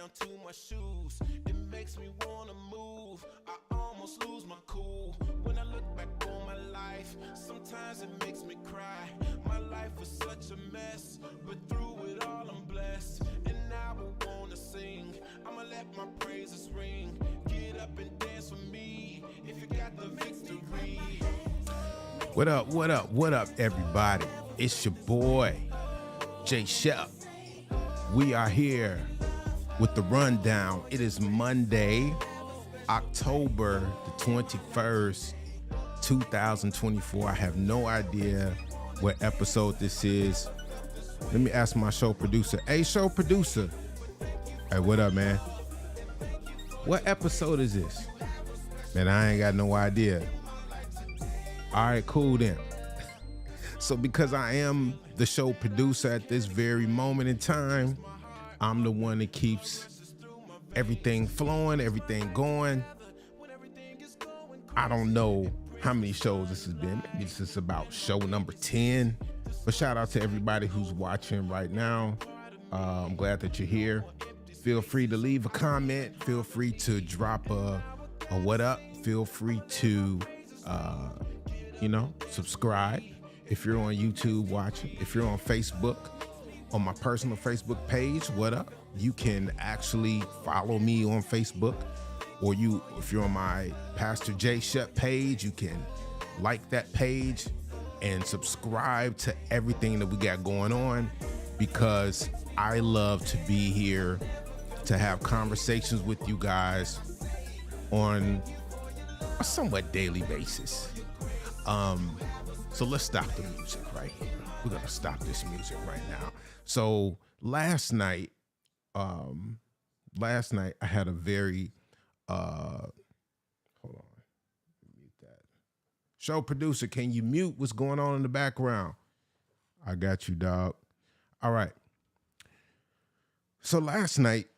down to my shoes. It makes me wanna move. I almost lose my cool when I look back on my life. Sometimes it makes me cry. My life was such a mess, but through it all I'm blessed. And I will wanna sing. I'ma let my praises ring. Get up and dance with me if you got the victory. What up, what up, what up, everybody? It's your boy, J Shep. We are here with the rundown. It is Monday, October the 21st, 2024. I have no idea what episode this is. Let me ask my show producer. Hey, show producer. Hey, what up, man? What episode is this? Man, I ain't got no idea. All right, cool then. So because I am the show producer at this very moment in time, I'm the one that keeps everything flowing, everything going. I don't know how many shows this has been. Maybe this is about show number 10. But shout out to everybody who's watching right now. I'm glad that you're here. Feel free to leave a comment. Feel free to drop a what up. Feel free to, subscribe. If you're on YouTube watching, if you're on Facebook, on my personal Facebook page, what up? You can actually follow me on Facebook, or if you're on my Pastor J Shep page, you can like that page and subscribe to everything that we got going on, because I love to be here to have conversations with you guys on a somewhat daily basis. So let's stop the music right here. We're gonna stop this music right now. So last night I had a very hold on, mute that. Show producer, can you mute what's going on in the background? I got you, dog. All right. So last night,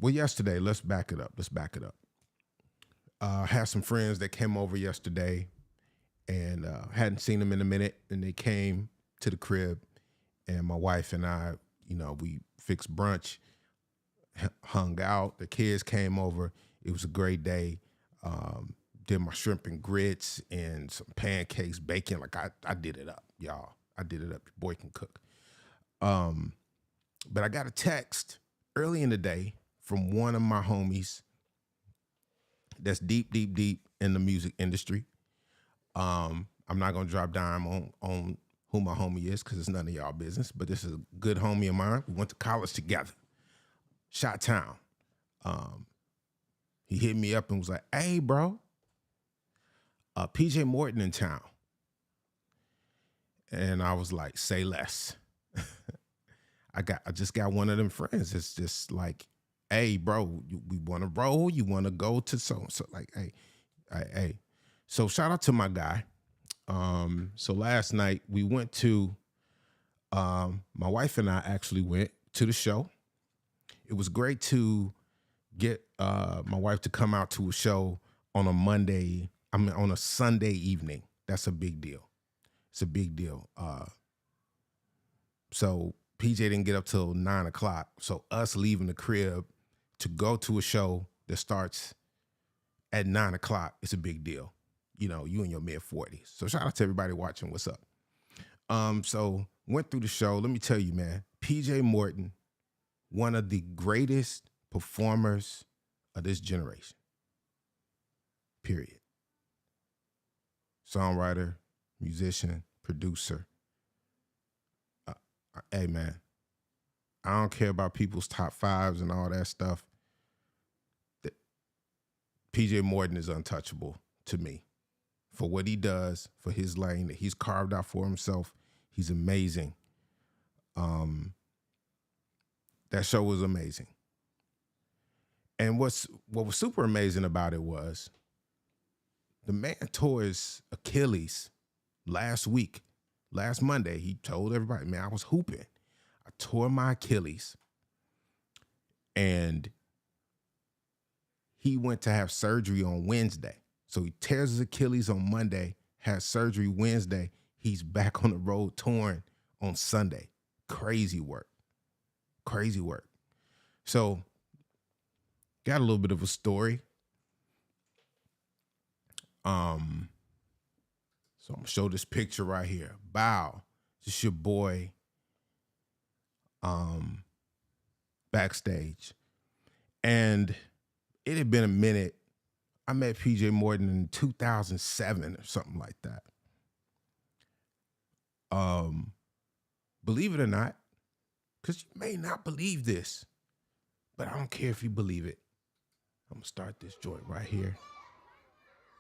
yesterday, let's back it up. I had some friends that came over yesterday, and hadn't seen them in a minute, and they came to the crib, and my wife and I, we fixed brunch, hung out. The kids came over. It was a great day. Did my shrimp and grits and some pancakes, bacon. Like I did it up, y'all. I did it up. Your boy can cook. But I got a text early in the day from one of my homies that's deep in the music industry. I'm not gonna drop dime on who my homie is, because it's none of y'all business, but this is a good homie of mine. We went to college together, Chi-Town. He hit me up and was like, hey, bro, PJ Morton in town. And I was like, say less. I just got one of them friends. It's just like, hey, bro, we want to roll. You want to go to so-and-so. Like, hey. So shout out to my guy. So last night we went to, my wife and I actually went to the show. It was great to get my wife to come out to a show on on a Sunday evening. That's a big deal. It's a big deal. So PJ didn't get up till 9:00. So us leaving the crib to go to a show that starts at 9:00, it's a big deal. You in your mid-40s. So shout out to everybody watching. What's up? So went through the show. Let me tell you, man, PJ Morton, one of the greatest performers of this generation. Period. Songwriter, musician, producer. Hey, man, I don't care about people's top fives and all that stuff. PJ Morton is untouchable to me. For what he does, for his lane that he's carved out for himself, he's amazing. That show was amazing. And what was super amazing about it was the man tore his Achilles last Monday. He told everybody, man, I was hooping. I tore my Achilles. And he went to have surgery on Wednesday. So he tears his Achilles on Monday, has surgery Wednesday. He's back on the road touring on Sunday. Crazy work. So, got a little bit of a story. So I'm gonna show this picture right here. Bow. This your boy backstage. And it had been a minute. I met PJ Morton in 2007 or something like that. Believe it or not, because you may not believe this, but I don't care if you believe it. I'm gonna start this joint right here.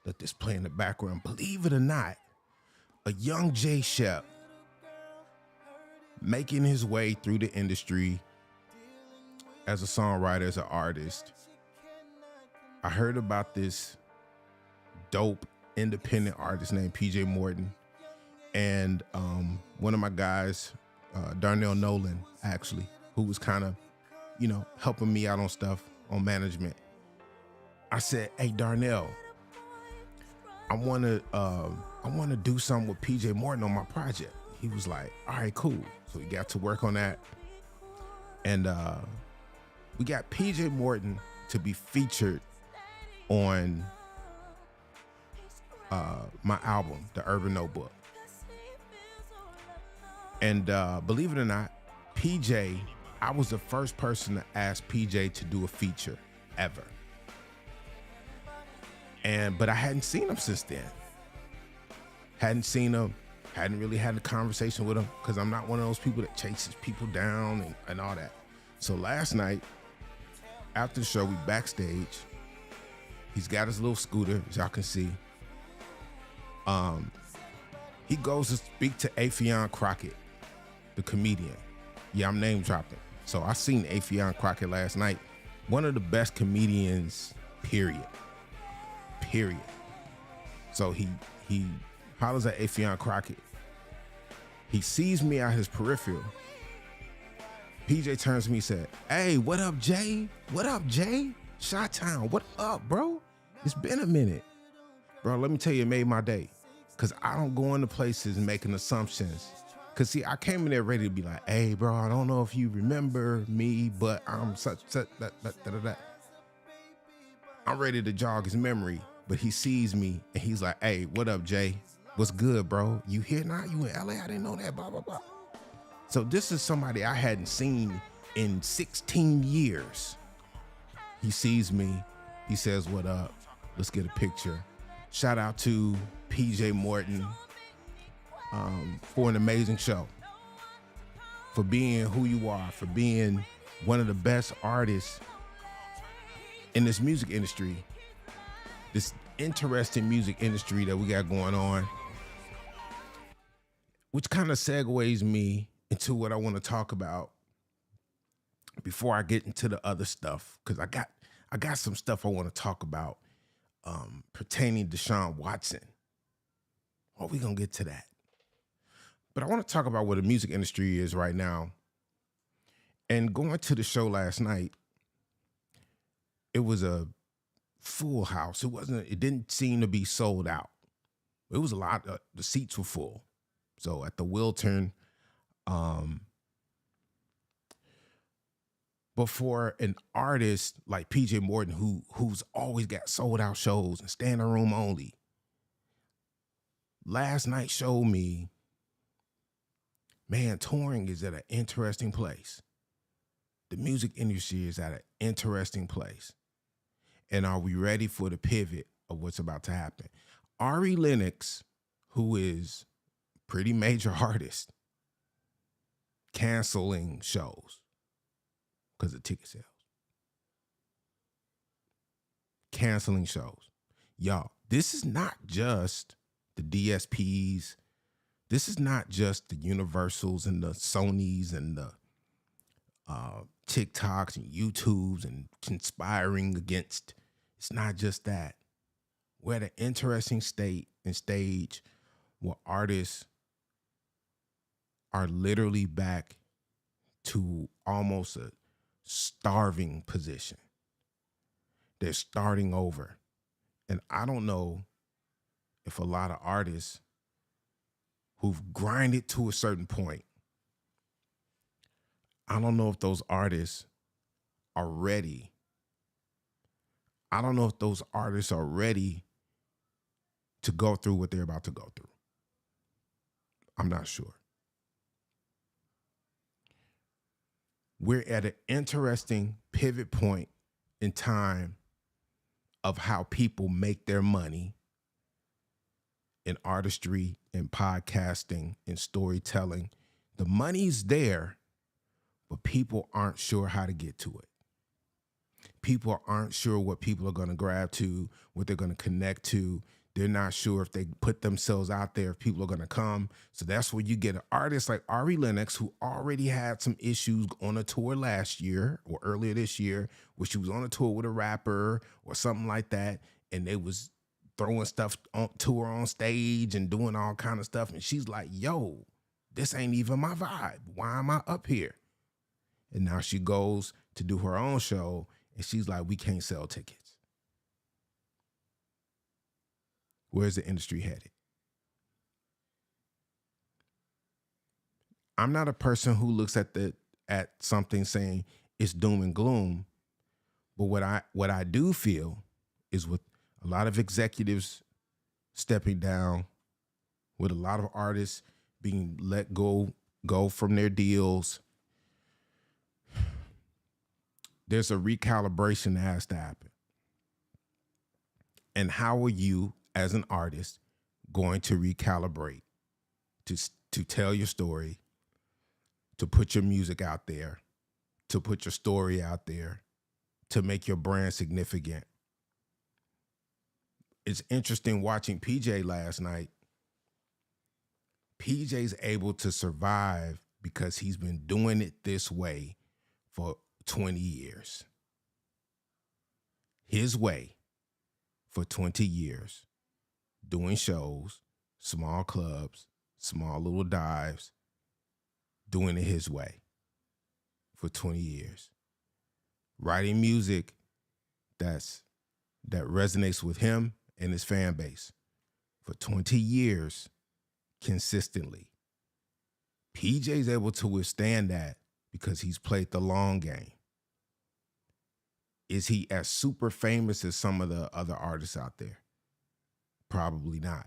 Let this play in the background. Believe it or not, a young J Shep making his way through the industry as a songwriter, as an artist. I heard about this dope independent artist named PJ Morton, and one of my guys, Darnell Nolan, actually, who was kind of, helping me out on stuff, on management. I said, "Hey, Darnell, I want to do something with PJ Morton on my project." He was like, "All right, cool." So we got to work on that, and we got PJ Morton to be featured on my album, The Urban Notebook. And believe it or not, PJ, I was the first person to ask PJ to do a feature ever. But I hadn't seen him since then. Hadn't seen him, hadn't really had a conversation with him, because I'm not one of those people that chases people down and all that. So last night, after the show, we backstage. He's got his little scooter, as y'all can see. He goes to speak to Affion Crockett, the comedian. Yeah, I'm name dropping. So I seen Affion Crockett last night. One of the best comedians, period. So he hollers at Affion Crockett. He sees me out his peripheral. PJ turns to me and said, "Hey, what up, Jay? What up, Jay? Chi-Town, what up, bro? It's been a minute." Bro, let me tell you, it made my day. Because I don't go into places making assumptions. Because, see, I came in there ready to be like, "Hey, bro, I don't know if you remember me, but I'm such, that. I'm ready to jog his memory. But he sees me, and he's like, "Hey, what up, Jay? What's good, bro? You here now? You in LA? I didn't know that, blah, blah, blah." So this is somebody I hadn't seen in 16 years. He sees me. He says, "What up? Let's get a picture." Shout out to PJ Morton for an amazing show, for being who you are, for being one of the best artists in this music industry, this interesting music industry that we got going on, which kind of segues me into what I want to talk about before I get into the other stuff, because I got some stuff I want to talk about pertaining to DeShaun Watson. Oh, we're going to get to that. But I want to talk about what the music industry is right now. And going to the show last night, it was a full house. It didn't seem to be sold out. It was a lot. The seats were full. So at the Wiltern, but for an artist like PJ Morton, who's always got sold out shows and standing room only, last night showed me, man, touring is at an interesting place. The music industry is at an interesting place. And are we ready for the pivot of what's about to happen? Ari Lennox, who is a pretty major artist, canceling shows because of ticket sales. Canceling shows. Y'all, this is not just the DSPs. This is not just the Universals and the Sonys and the TikToks and YouTubes and conspiring against. It's not just that. We're at an interesting state and stage where artists are literally back to almost a starving position. They're starting over. And I don't know if a lot of artists who've grinded to a certain point, I don't know if those artists are ready. I don't know if those artists are ready to go through what they're about to go through. I'm not sure. We're at an interesting pivot point in time of how people make their money in artistry, in podcasting, in storytelling. The money's there, but people aren't sure how to get to it. People aren't sure what people are going to grab to, what they're going to connect to. They're not sure if they put themselves out there, if people are going to come. So that's where you get an artist like Ari Lennox, who already had some issues on a tour last year or earlier this year, where she was on a tour with a rapper or something like that, and they was throwing stuff to her on stage and doing all kind of stuff. And she's like, yo, this ain't even my vibe. Why am I up here? And now she goes to do her own show, and she's like, we can't sell tickets. Where's the industry headed? I'm not a person who looks at something saying it's doom and gloom, but what I do feel is, with a lot of executives stepping down, with a lot of artists being let go from their deals, there's a recalibration that has to happen. And how are you, as an artist, going to recalibrate to tell your story, to put your music out there, to put your story out there, to make your brand significant? It's interesting watching PJ last night. PJ's able to survive because he's been doing it this way for 20 years. His way for 20 years. Doing shows, small clubs, small little dives, doing it his way for 20 years. Writing music that resonates with him and his fan base for 20 years consistently. PJ's able to withstand that because he's played the long game. Is he as super famous as some of the other artists out there? Probably not.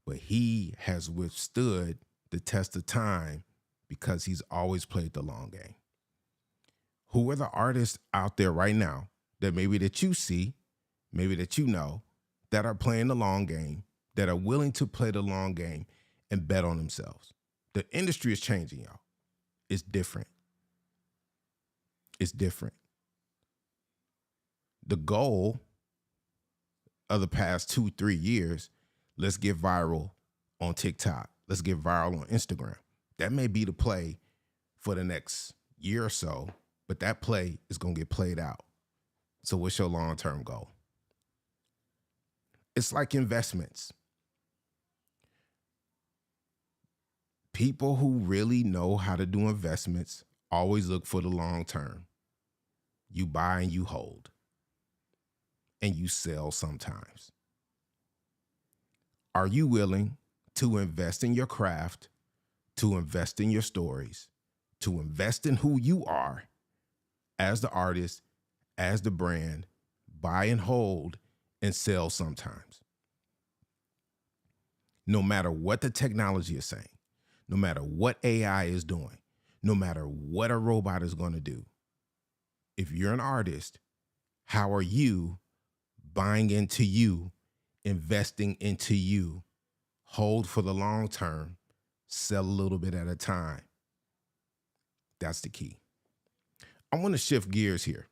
But he has withstood the test of time because he's always played the long game. Who are the artists out there right now that you see, maybe that you know, that are playing the long game, that are willing to play the long game and bet on themselves? The industry is changing, y'all. It's different. It's different. The goal of the past 2-3 years, let's get viral on TikTok. Let's get viral on Instagram. That may be the play for the next year or so, but that play is going to get played out. So what's your long-term goal? It's like investments. People who really know how to do investments always look for the long term. You buy and you hold. And you sell sometimes. Are you willing to invest in your craft, to invest in your stories, to invest in who you are as the artist, as the brand, buy and hold, and sell sometimes? No matter what the technology is saying, no matter what AI is doing, no matter what a robot is going to do, if you're an artist, how are you buying into you, investing into you, hold for the long term, sell a little bit at a time? That's the key. I want to shift gears here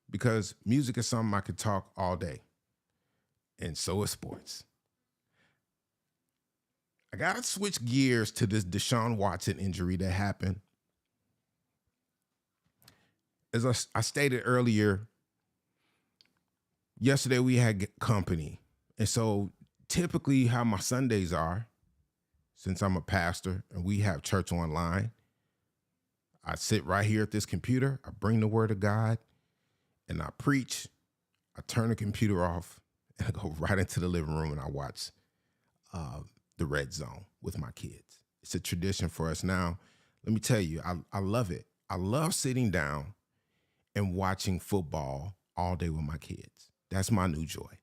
because music is something I could talk all day, and so is sports. I got to switch gears to this DeShaun Watson injury that happened. As I stated earlier, yesterday we had company. And so typically how my Sundays are, since I'm a pastor and we have church online, I sit right here at this computer, I bring the word of God, and I preach. I turn the computer off and I go right into the living room and I watch the Red Zone with my kids. It's a tradition for us now. Let me tell you, I love it. I love sitting down and watching football all day with my kids. That's my new joy.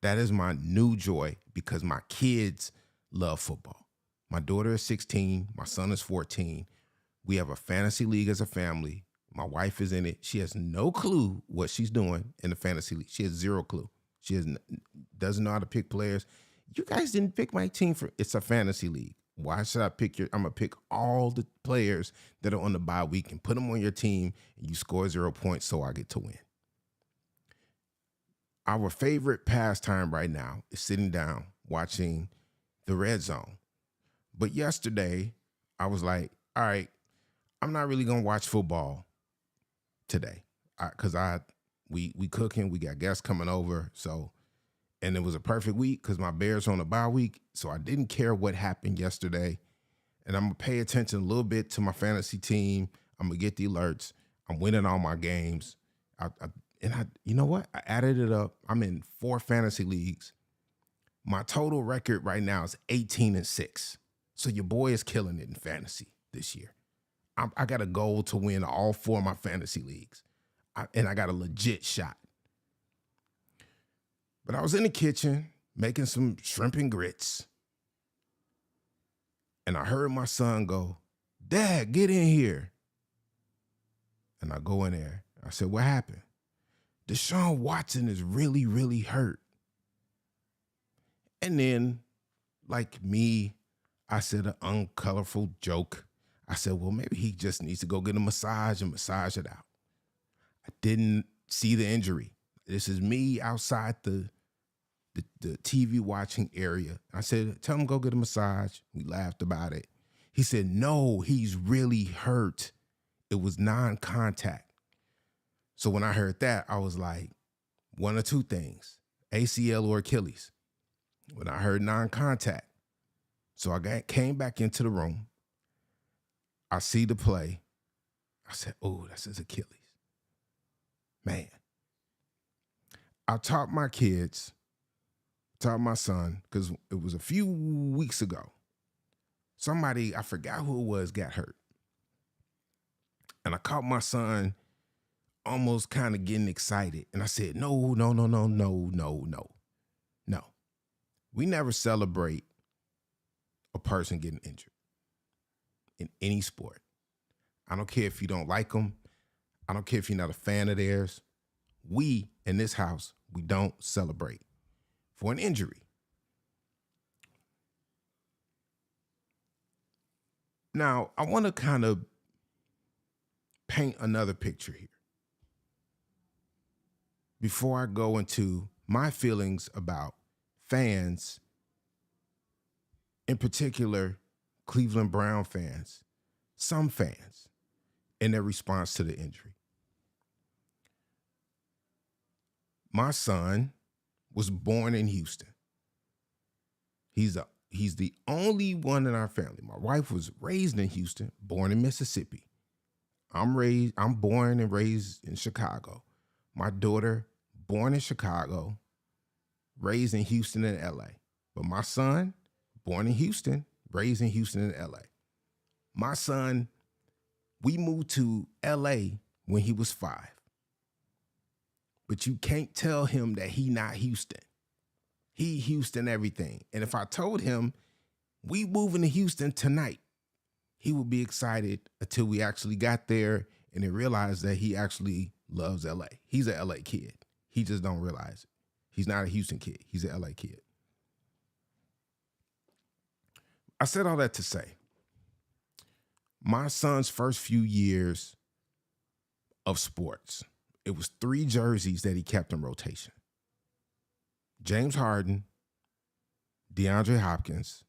That is my new joy because my kids love football. My daughter is 16. My son is 14. We have a fantasy league as a family. My wife is in it. She has no clue what she's doing in the fantasy league. She has zero clue. She doesn't know how to pick players. You guys didn't pick my team it's a fantasy league. Why should I pick I'm going to pick all the players that are on the bye week and put them on your team and you score 0 points so I get to win. Our favorite pastime right now is sitting down watching the Red Zone. But yesterday, I was like, all right, I'm not really going to watch football today because we cooking, we got guests coming over. So, and it was a perfect week because my Bears are on a bye week. So I didn't care what happened yesterday. And I'm going to pay attention a little bit to my fantasy team. I'm going to get the alerts. I'm winning all my games. You know what? I added it up. I'm in 4 fantasy leagues. My total record right now is 18-6. So your boy is killing it in fantasy this year. I got a goal to win all 4 of my fantasy leagues. And I got a legit shot. But I was in the kitchen making some shrimp and grits. And I heard my son go, "Dad, get in here." And I go in there. I said, "What happened?" "DeShaun Watson is really, really hurt." And then, like me, I said an uncolorful joke. I said, well, maybe he just needs to go get a massage and massage it out. I didn't see the injury. This is me outside the TV watching area. I said, "Tell him go get a massage." We laughed about it. He said, "No, he's really hurt. It was non-contact." So when I heard that, I was like, one or two things, ACL or Achilles. When I heard non-contact. So I came back into the room. I see the play. I said, "Oh, that's his Achilles." Man. I taught my kids, taught my son, because it was a few weeks ago. Somebody, I forgot who it was, got hurt. And I caught my son almost kind of getting excited. And I said, no. We never celebrate a person getting injured in any sport. I don't care if you don't like them. I don't care if you're not a fan of theirs. We, in this house, we don't celebrate for an injury. Now, I want to kind of paint another picture here before I go into my feelings about fans, in particular, Cleveland Brown fans, some fans, in their response to the injury. My son was born in Houston. He's the only one in our family. My wife was raised in Houston, born in Mississippi. I'm born and raised in Chicago. My daughter, born in Chicago, raised in Houston and LA. But my son, born in Houston, raised in Houston and LA. My son, we moved to LA when he was 5. But you can't tell him that he not Houston. He Houston everything. And if I told him we moving to Houston tonight, he would be excited until we actually got there and then realized that he actually loves LA. He's a LA kid. He just don't realize it. He's not a Houston kid. He's an LA kid. I said all that to say, my son's first few years of sports, it was 3 jerseys that he kept in rotation. James Harden, DeAndre Hopkins,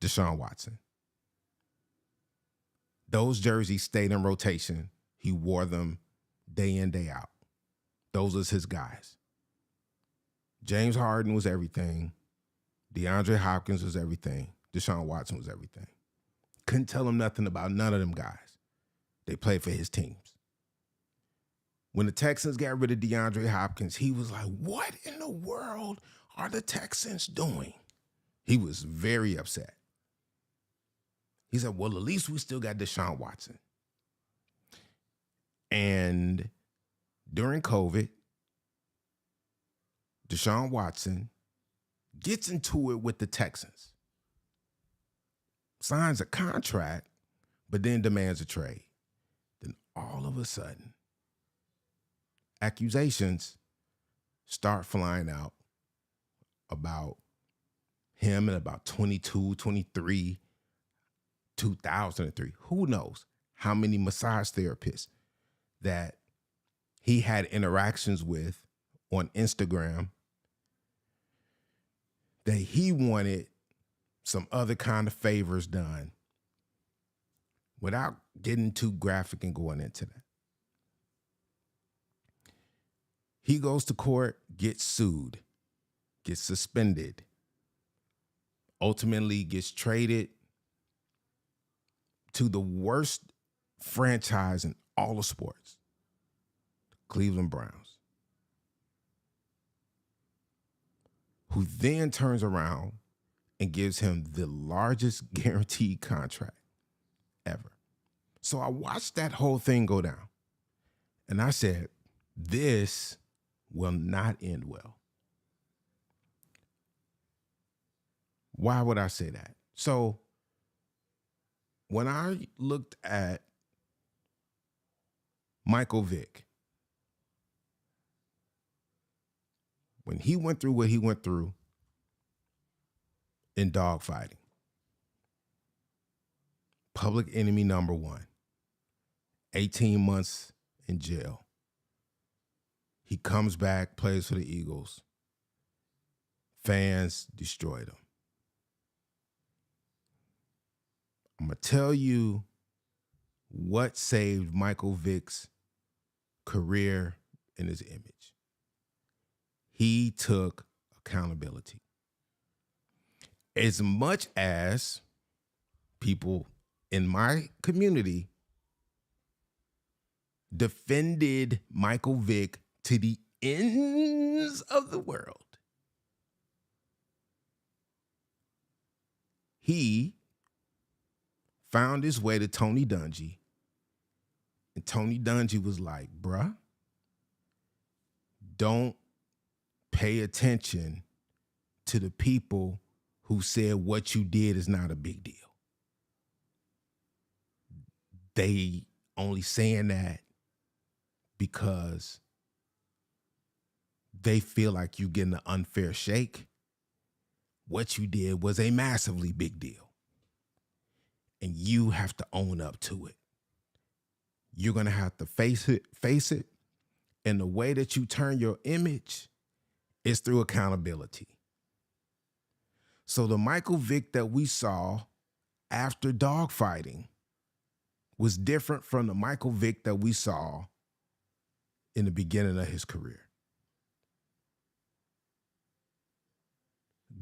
DeShaun Watson. Those jerseys stayed in rotation. He wore them day in, day out. Those was his guys. James Harden was everything. DeAndre Hopkins was everything. DeShaun Watson was everything. Couldn't tell him nothing about none of them guys. They played for his teams. When the Texans got rid of DeAndre Hopkins, he was like, what in the world are the Texans doing? He was very upset. He said, well, at least we still got DeShaun Watson. during COVID, DeShaun Watson gets into it with the Texans, signs a contract, but then demands a trade. Then all of a sudden, accusations start flying out about him in about 22, 23, 2003. Who knows how many massage therapists that he had interactions with on Instagram that he wanted some other kind of favors done, without getting too graphic and going into that. He goes to court, gets sued, gets suspended, ultimately gets traded to the worst franchise in all of sports, the Cleveland Browns, who then turns around and gives him the largest guaranteed contract ever. So I watched that whole thing go down, and I said, this will not end well. Why would I say that? So when I looked at Michael Vick, when he went through what he went through in dogfighting, public enemy number one, 18 months in jail. He comes back, plays for the Eagles. Fans destroyed him. I'm going to tell you what saved Michael Vick's career and his image. He took accountability. As much as people in my community defended Michael Vick to the ends of the world, he found his way to Tony Dungy, and Tony Dungy was like, bruh, don't pay attention to the people who said what you did is not a big deal. They only saying that because they feel like you getting an unfair shake. What you did was a massively big deal, and you have to own up to it. You're going to have to face it. And the way that you turn your image is through accountability. So the Michael Vick that we saw after dogfighting was different from the Michael Vick that we saw in the beginning of his career.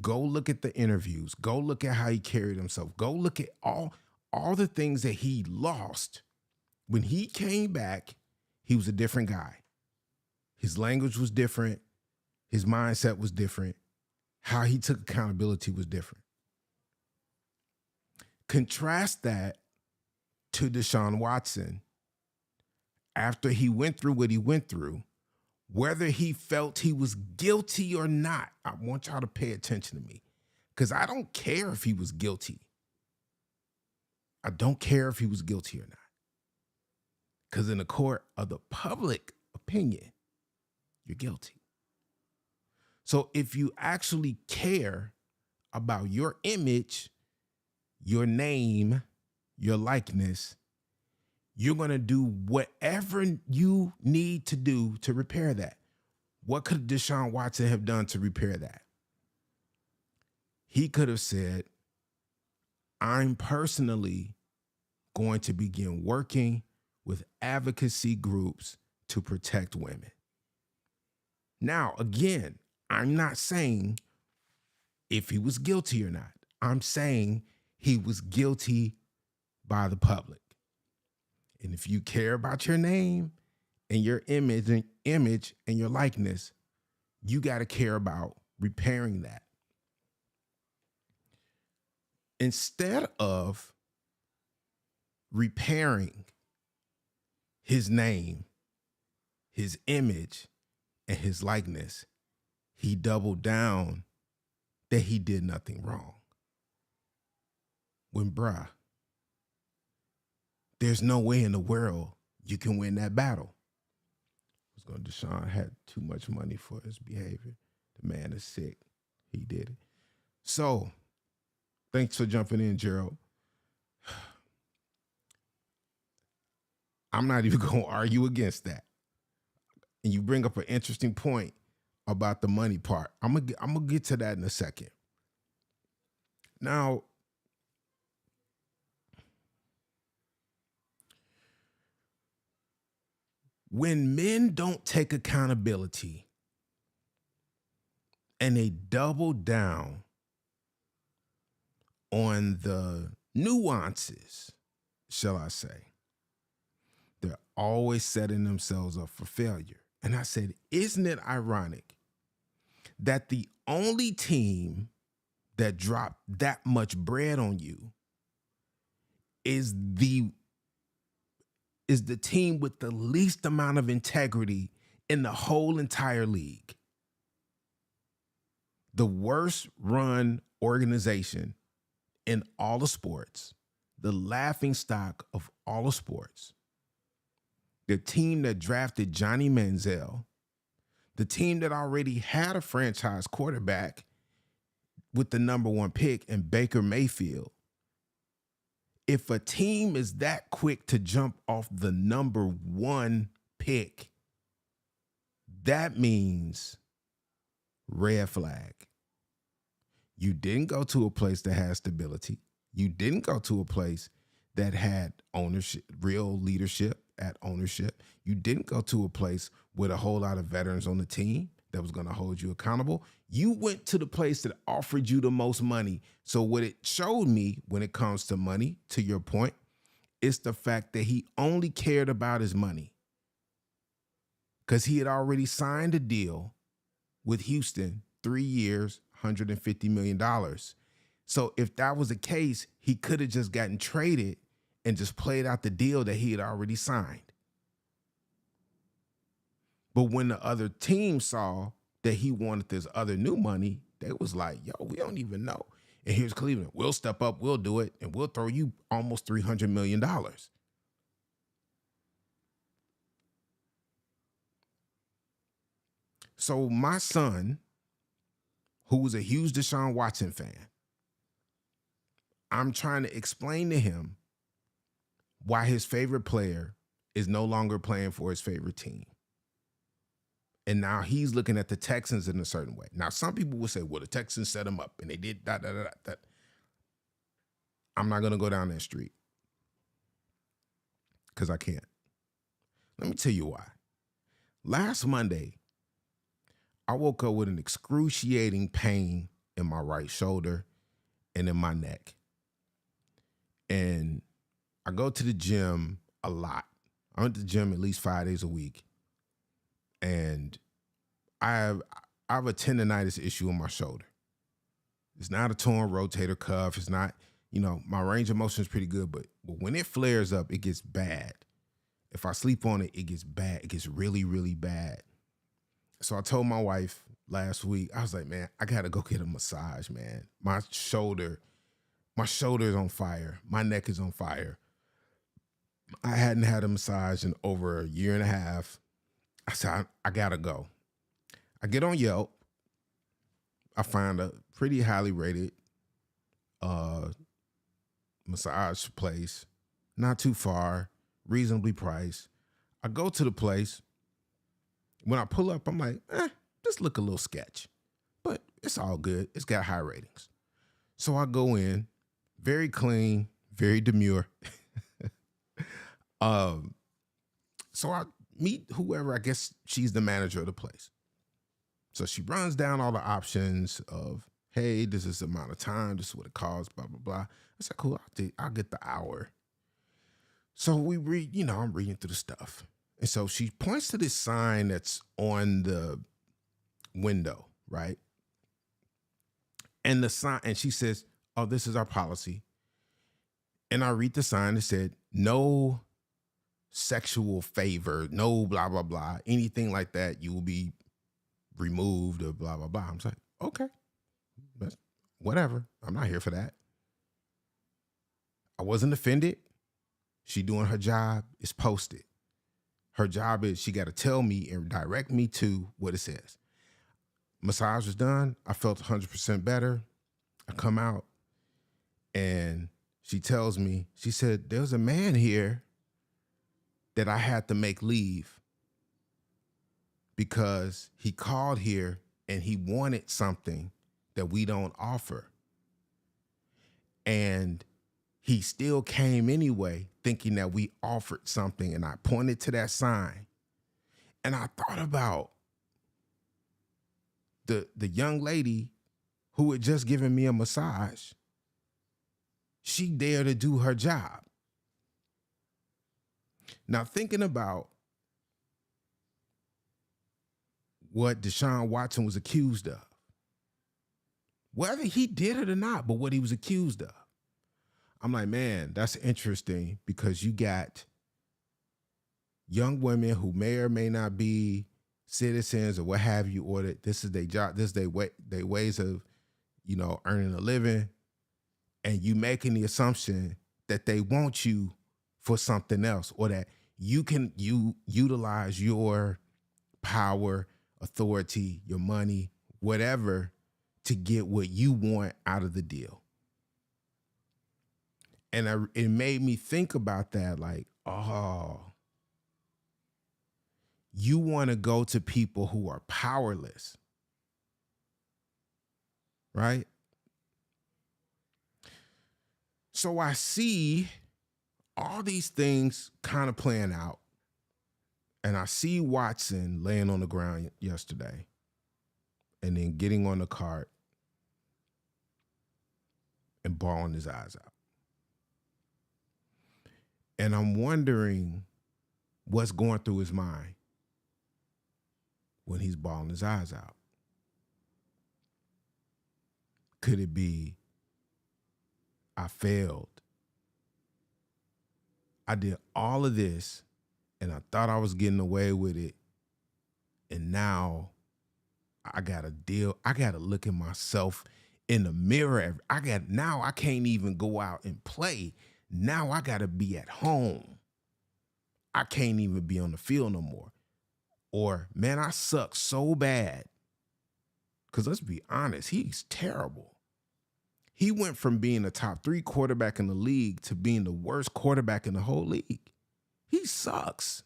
Go look at the interviews. Go look at how he carried himself. Go look at all the things that he lost. When he came back, he was a different guy. His language was different. His mindset was different. How he took accountability was different. Contrast that to DeShaun Watson after he went through what he went through, whether he felt he was guilty or not. I want y'all to pay attention to me, because I don't care if he was guilty. I don't care if he was guilty or not. Because in the court of the public opinion, you're guilty. So if you actually care about your image, your name, your likeness, you're going to do whatever you need to do to repair that. What could DeShaun Watson have done to repair that? He could have said, I'm personally going to begin working with advocacy groups to protect women. Now, again, I'm not saying if he was guilty or not. I'm saying he was guilty by the public. And if you care about your name and your image and your likeness, you got to care about repairing that. Instead of repairing his name, his image and his likeness, he doubled down that he did nothing wrong. When, bruh, there's no way in the world you can win that battle. DeShaun had too much money for his behavior. The man is sick. He did it. So, thanks for jumping in, Gerald. I'm not even going to argue against that. And you bring up an interesting point about the money part. I'm gonna get to that in a second. Now, when men don't take accountability and they double down on the nuances, shall I say, they're always setting themselves up for failure. And I said, isn't it ironic that the only team that dropped that much bread on you is the team with the least amount of integrity in the whole entire league? The worst run organization in all of sports, the laughing stock of all of sports, the team that drafted Johnny Manziel, the team that already had a franchise quarterback with the number 1 pick in Baker Mayfield. If a team is that quick to jump off the number 1 pick, that means red flag. You didn't go to a place that has stability. You didn't go to a place that had ownership, real leadership at ownership. You didn't go to a place with a whole lot of veterans on the team that was going to hold you accountable. You went to the place that offered you the most money. So what it showed me when it comes to money, to your point, is the fact that he only cared about his money because he had already signed a deal with Houston, 3 years, $150 million. So if that was the case, he could have just gotten traded and just played out the deal that he had already signed. But when the other team saw that he wanted this other new money, they was like, yo, we don't even know. And here's Cleveland. We'll step up, we'll do it, and we'll throw you almost $300 million. So my son, who was a huge DeShaun Watson fan, I'm trying to explain to him why his favorite player is no longer playing for his favorite team. And now he's looking at the Texans in a certain way. Now, some people will say, well, the Texans set him up and they did that. I'm not going to go down that street because I can't. Let me tell you why. Last Monday, I woke up with an excruciating pain in my right shoulder and in my neck. And I go to the gym a lot. I went to the gym at least 5 days a week. And I have a tendonitis issue in my shoulder. It's not a torn rotator cuff. It's not, my range of motion is pretty good, but when it flares up, it gets bad. If I sleep on it, it gets bad. It gets really, really bad. So I told my wife last week, I was like, man, I got to go get a massage, man. My shoulder is on fire. My neck is on fire. I hadn't had a massage in over a year and a half. I said, I gotta go. I get on Yelp. I find a pretty highly rated massage place, not too far, reasonably priced. I go to the place. When I pull up, I'm like, this look a little sketch, but it's all good. It's got high ratings. So I go in, very clean, very demure. So I meet whoever, I guess she's the manager of the place. So she runs down all the options of, hey, this is the amount of time, this is what it costs, blah, blah, blah. I said, cool, I'll get the hour. So we read, I'm reading through the stuff. And so she points to this sign that's on the window, right? And the sign, and she says, oh, this is our policy. And I read the sign that said, no sexual favor, no blah, blah, blah, anything like that, you will be removed or blah, blah, blah. I'm like, okay, that's whatever. I'm not here for that. I wasn't offended. She doing her job. It's posted. Her job is she got to tell me and direct me to what it says. Massage was done. I felt 100% better. I come out and she tells me, she said, there's a man here that I had to make leave because he called here and he wanted something that we don't offer. And he still came anyway, thinking that we offered something. And I pointed to that sign. And I thought about the young lady who had just given me a massage. She dared to do her job. Now, thinking about what DeShaun Watson was accused of, whether he did it or not, but what he was accused of, I'm like, man, that's interesting because you got young women who may or may not be citizens or what have you, or that this is their job, this is their ways of, earning a living, and you making the assumption that they want you for something else, or that you utilize your power, authority, your money, whatever, to get what you want out of the deal. And it made me think about that, like, oh, you want to go to people who are powerless, right? So I see all these things kind of playing out, and I see Watson laying on the ground yesterday and then getting on the cart and bawling his eyes out. And I'm wondering what's going through his mind when he's bawling his eyes out. Could it be, I failed? I did all of this and I thought I was getting away with it. And now I got to look at myself in the mirror. Now I can't even go out and play. Now I got to be at home. I can't even be on the field no more. Or, man, I suck so bad. Because let's be honest, he's terrible. He went from being a top 3 quarterback in the league to being the worst quarterback in the whole league. He sucks.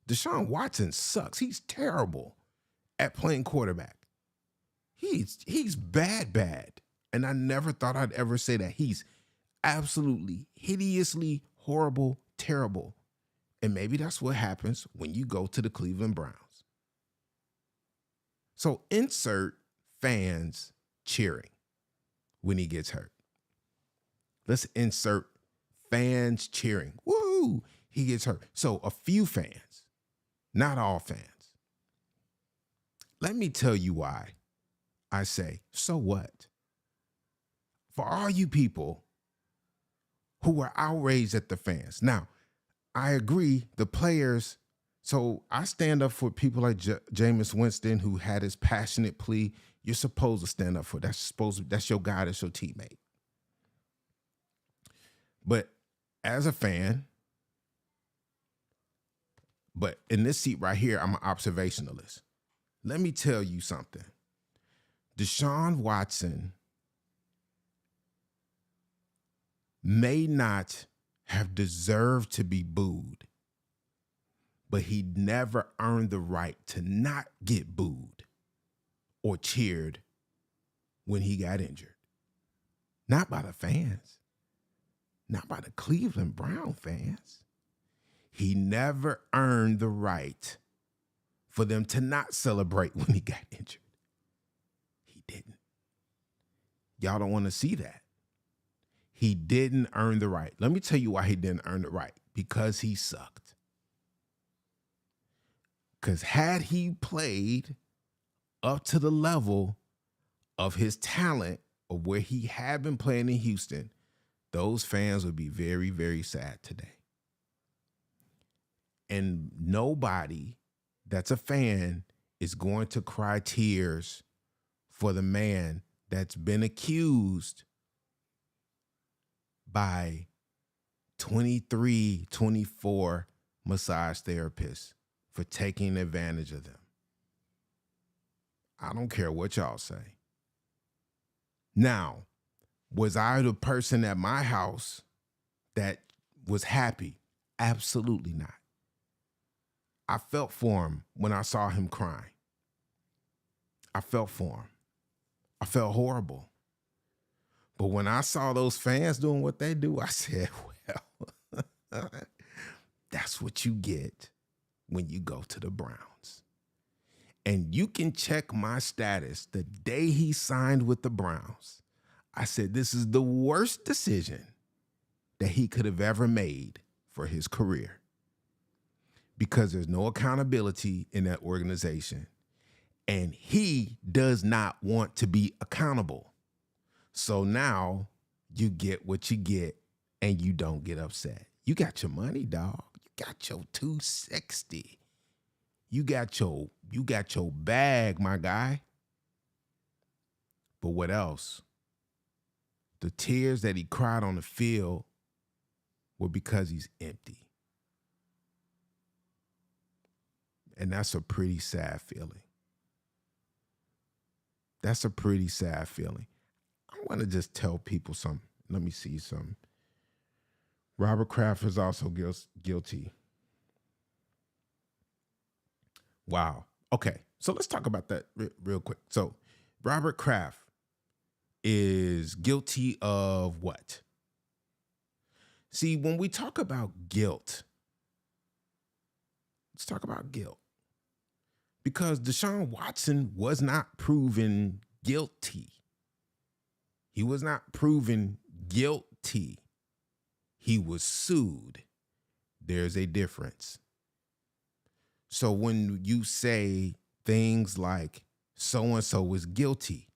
DeShaun Watson sucks. He's terrible at playing quarterback. He's bad. And I never thought I'd ever say that. He's absolutely hideously horrible, terrible. And maybe that's what happens when you go to the Cleveland Browns. So insert fans cheering when he gets hurt. Let's insert fans cheering. Woo! He gets hurt. So a few fans, not all fans. Let me tell you why I say, so what? For all you people who were outraged at the fans. Now, I agree, the players, so I stand up for people like Jameis Winston, who had his passionate plea. You're supposed to stand up for it. That's your guy, that's your teammate. But as a fan, but in this seat right here, I'm an observationalist. Let me tell you something. DeShaun Watson may not have deserved to be booed, but he never earned the right to not get booed or cheered when he got injured. Not by the fans, not by the Cleveland Brown fans. He never earned the right for them to not celebrate when he got injured. He didn't. Y'all don't want to see that. He didn't earn the right. Let me tell you why he didn't earn the right. Because he sucked. Because had he played up to the level of his talent of where he had been playing in Houston, those fans would be very, very sad today. And nobody that's a fan is going to cry tears for the man that's been accused by 23, 24 massage therapists for taking advantage of them. I don't care what y'all say. Now, was I the person at my house that was happy? Absolutely not. I felt for him when I saw him crying. I felt for him. I felt horrible. But when I saw those fans doing what they do, I said, well, that's what you get when you go to the Browns. And you can check my status the day he signed with the Browns. I said, this is the worst decision that he could have ever made for his career, because there's no accountability in that organization. And he does not want to be accountable. So now you get what you get and you don't get upset. You got your money, dog. You got your 260. You got your bag, my guy. But what else? The tears that he cried on the field were because he's empty. And that's a pretty sad feeling. That's a pretty sad feeling. I want to just tell people something. Let me see something. Robert Kraft is also guilty. Wow. Okay. So let's talk about that real quick. So Robert Kraft is guilty of what? See, when we talk about guilt, let's talk about guilt. Because DeShaun Watson was not proven guilty. He was not proven guilty. He was sued. There's a difference. So when you say things like so-and-so is guilty,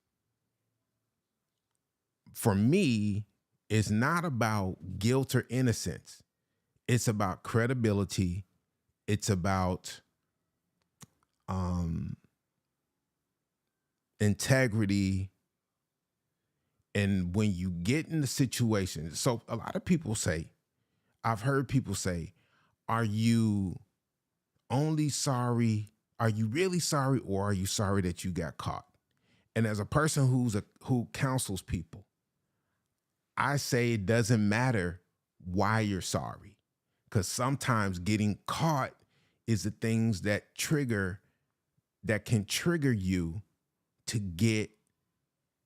for me, it's not about guilt or innocence. It's about credibility. It's about integrity. And when you get in the situation, so a lot of people say, I've heard people say, are you only sorry? Are you really sorry, or are you sorry that you got caught? And as a person who counsels people, I say it doesn't matter why you're sorry, because sometimes getting caught is the things that can trigger you to get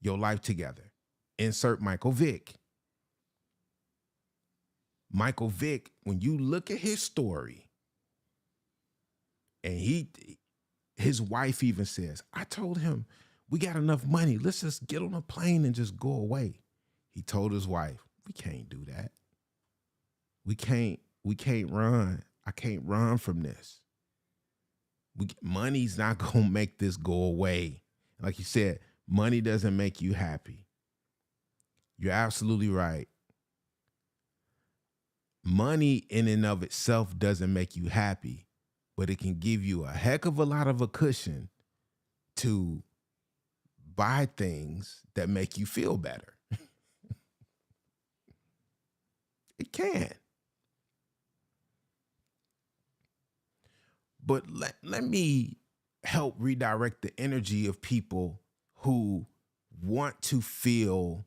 your life together. Insert Michael Vick. Michael Vick, when you look at his story, and his wife even says, I told him, we got enough money. Let's just get on a plane and just go away. He told his wife, we can't do that. We can't run. I can't run from this. Money's not going to make this go away. Like you said, money doesn't make you happy. You're absolutely right. Money in and of itself doesn't make you happy, but it can give you a heck of a lot of a cushion to buy things that make you feel better. It can. But let me help redirect the energy of people who want to feel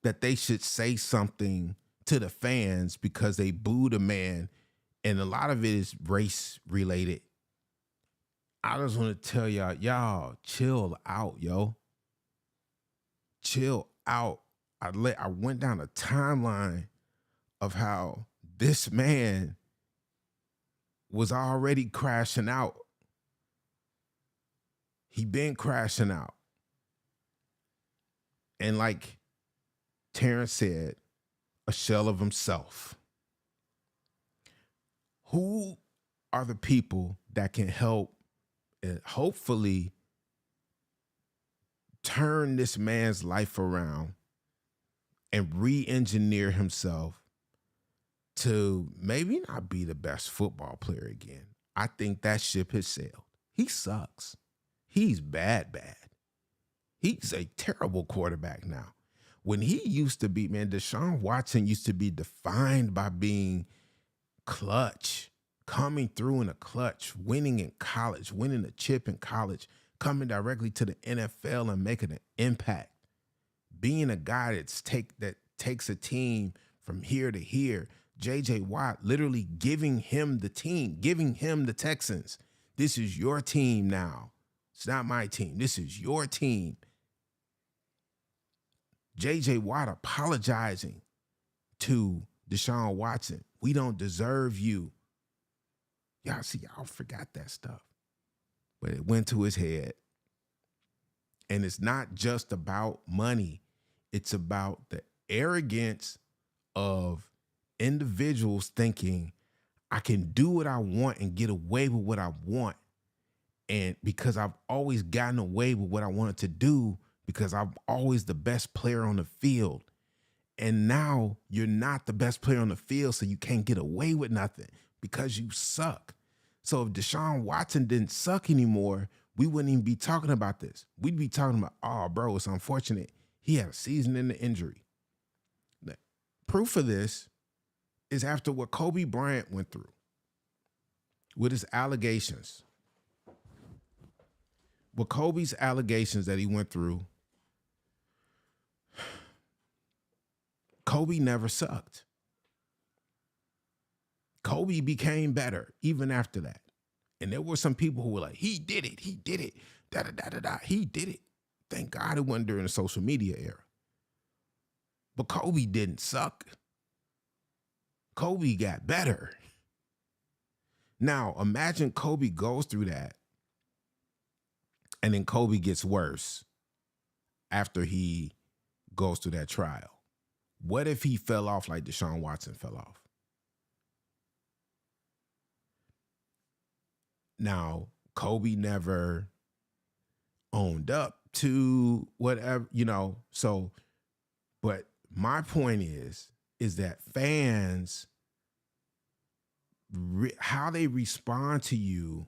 that they should say something to the fans because they booed a man, and a lot of it is race related. I just want to tell y'all chill out, yo. Chill out. I went down a timeline of how this man was already crashing out. He been crashing out. And like Terrence said, a shell of himself. Who are the people that can help and hopefully turn this man's life around and re-engineer himself to maybe not be the best football player again. I think that ship has sailed. He sucks. He's bad. He's a terrible quarterback now. When he used to be, man, DeShaun Watson used to be defined by being clutch, coming through in a clutch, winning in college, winning a chip in college, coming directly to the NFL and making an impact. Being a guy that takes a team from here to here. J.J. Watt literally giving him the team, giving him the Texans. This is your team now. It's not my team. This is your team. J.J. Watt apologizing to DeShaun Watson. We don't deserve you. Y'all forgot that stuff. But it went to his head. And it's not just about money. It's about the arrogance of individuals thinking I can do what I want and get away with what I want. And because I've always gotten away with what I wanted to do, because I'm always the best player on the field. And now you're not the best player on the field, so you can't get away with nothing because you suck. So if DeShaun Watson didn't suck anymore, we wouldn't even be talking about this. We'd be talking about, oh, bro, it's unfortunate. He had a season-ending injury. Now, proof of this is after what Kobe Bryant went through with his allegations. With Kobe's allegations that he went through, Kobe never sucked. Kobe became better even after that. And there were some people who were like, he did it, da-da-da-da-da, he did it. Thank God it wasn't during the social media era. But Kobe didn't suck. Kobe got better. Now, imagine Kobe goes through that, and then Kobe gets worse after he goes through that trial. What if he fell off like DeShaun Watson fell off? Now, Kobe never owned up to whatever, so, but my point is that fans, how they respond to you,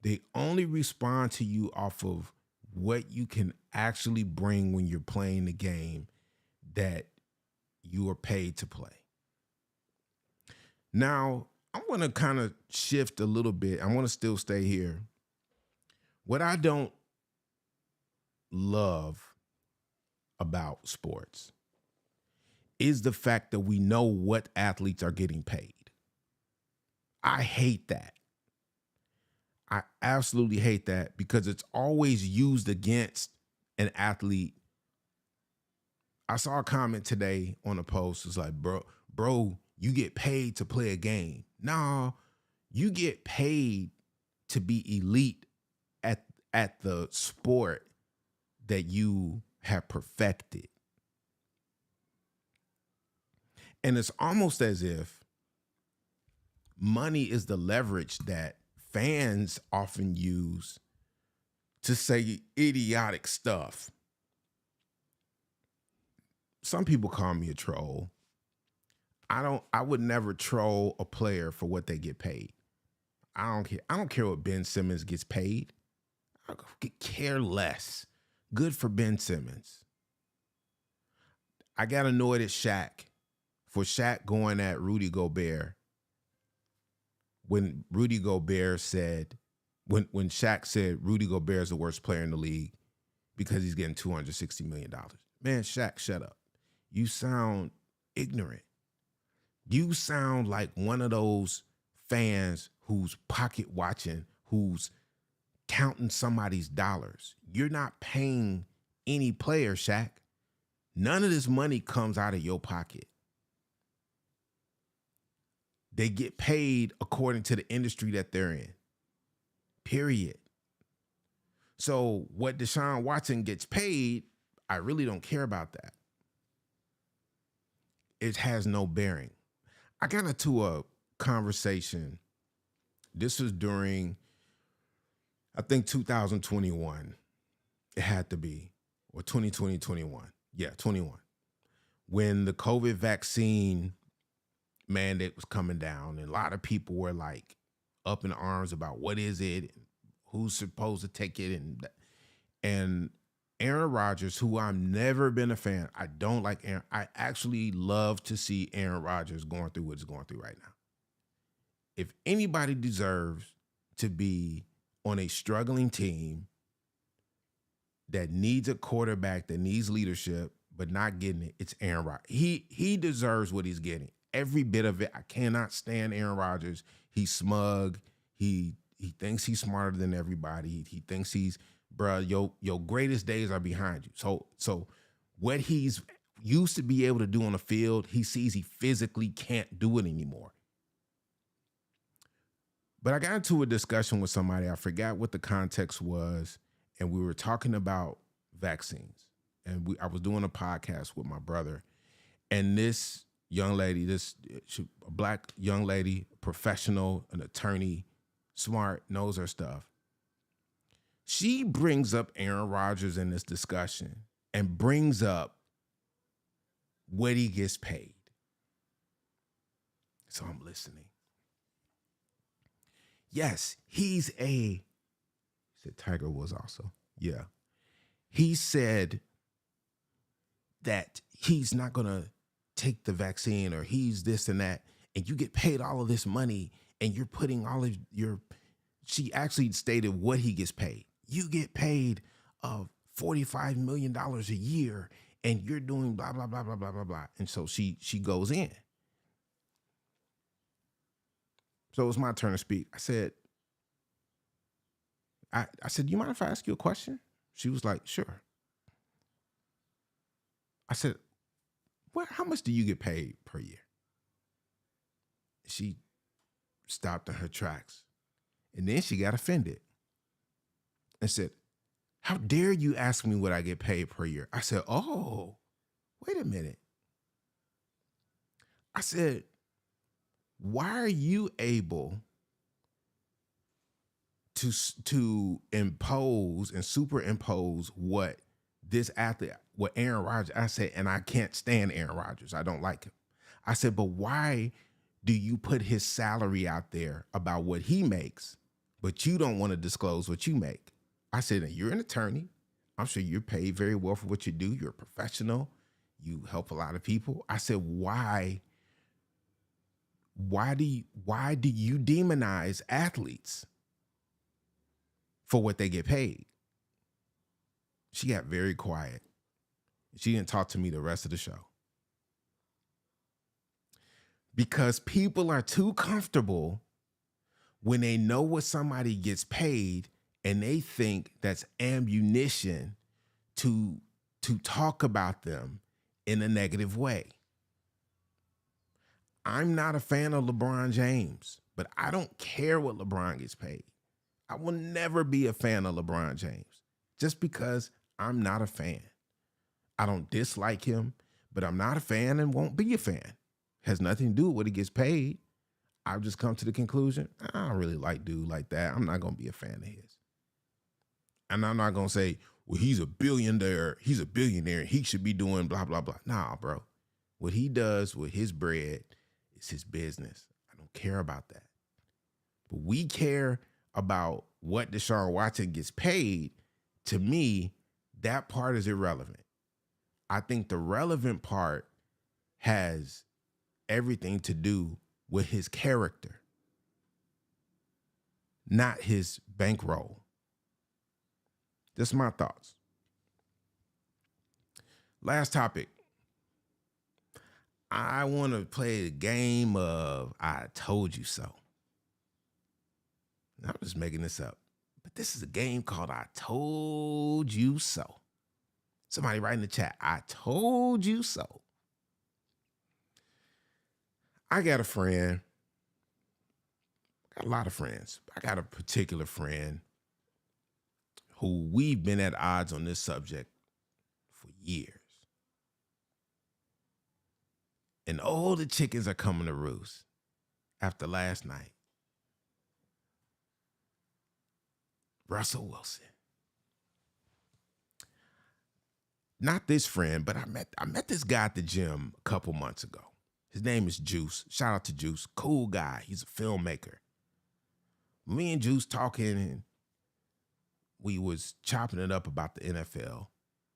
they only respond to you off of what you can actually bring when you're playing the game that you are paid to play. Now, I want to kind of shift a little bit. I want to still stay here. What I don't love about sports is the fact that we know what athletes are getting paid. I hate that. I absolutely hate that because it's always used against an athlete. I saw a comment today on a post. It's like, bro, you get paid to play a game. No, you get paid to be elite at the sport that you have perfected. And it's almost as if money is the leverage that fans often use to say idiotic stuff. Some people call me a troll. I would never troll a player for what they get paid. I don't care. I don't care what Ben Simmons gets paid. I could care less. Good for Ben Simmons. I got annoyed at Shaq for Shaq going at Rudy Gobert when Rudy Gobert said, when Shaq said Rudy Gobert is the worst player in the league because he's getting $260 million. Man, Shaq, shut up. You sound ignorant. You sound like one of those fans who's pocket watching, who's counting somebody's dollars. You're not paying any player, Shaq. None of this money comes out of your pocket. They get paid according to the industry that they're in. Period. So what DeShaun Watson gets paid, I really don't care about that. It has no bearing. I got into a conversation. This was during, I think, 2021. It had to be, or 2020, 21. Yeah, 21. When the COVID vaccine mandate was coming down, and a lot of people were like up in arms about what is it, and who's supposed to take it, and Aaron Rodgers, who I've never been a fan. I don't like Aaron. I actually love to see Aaron Rodgers going through what he's going through right now. If anybody deserves to be on a struggling team that needs a quarterback, that needs leadership, but not getting it, it's Aaron Rodgers. He deserves what he's getting. Every bit of it. I cannot stand Aaron Rodgers. He's smug. He thinks he's smarter than everybody. He thinks he's, bruh, your greatest days are behind you. So what he's used to be able to do on the field, he sees he physically can't do it anymore. But I got into a discussion with somebody. I forgot what the context was, and we were talking about vaccines. And I was doing a podcast with my brother, and this young lady, a black young lady, professional, an attorney, smart, knows her stuff. She brings up Aaron Rodgers in this discussion and brings up what he gets paid. So I'm listening. Yes, he said Tiger Woods also. Yeah. He said that he's not going to take the vaccine, or he's this and that, and you get paid all of this money, and you're putting all of she actually stated what he gets paid. You get paid $45 million a year, and you're doing blah, blah, blah, blah, blah, blah, blah. And so she goes in. So it was my turn to speak. I said, do you mind if I ask you a question? She was like, sure. I said, how much do you get paid per year? She stopped in her tracks. And then she got offended and said, how dare you ask me what I get paid per year? I said, oh, wait a minute. I said, why are you able to impose and superimpose what this athlete, what Aaron Rodgers, I said, and I can't stand Aaron Rodgers. I don't like him. I said, but why do you put his salary out there about what he makes, but you don't want to disclose what you make? I said, you're an attorney. I'm sure you're paid very well for what you do. You're a professional. You help a lot of people. I said, why do you demonize athletes for what they get paid? She got very quiet. She didn't talk to me the rest of the show. Because people are too comfortable when they know what somebody gets paid, and they think that's ammunition to talk about them in a negative way. I'm not a fan of LeBron James, but I don't care what LeBron gets paid. I will never be a fan of LeBron James just because I'm not a fan. I don't dislike him, but I'm not a fan and won't be a fan. Has nothing to do with what he gets paid. I've just come to the conclusion, I don't really like dude like that. I'm not going to be a fan of his. And I'm not going to say, well, he's a billionaire. He's a billionaire. He should be doing blah, blah, blah. Nah, bro. What he does with his bread is his business. I don't care about that. But we care about what DeShaun Watson gets paid. To me, that part is irrelevant. I think the relevant part has everything to do with his character, not his bankroll. Just my thoughts. Last topic. I want to play a game of I told you so. I'm just making this up. But this is a game called I Told You So. Somebody write in the chat, I told you so. I got a friend. Got a lot of friends. I got a particular friend who we've been at odds on this subject for years. And all the chickens are coming to roost after last night. Russell Wilson. Not this friend, but I met this guy at the gym a couple months ago. His name is Juice. Shout out to Juice. Cool guy. He's a filmmaker. Me and Juice talking, and we was chopping it up about the NFL.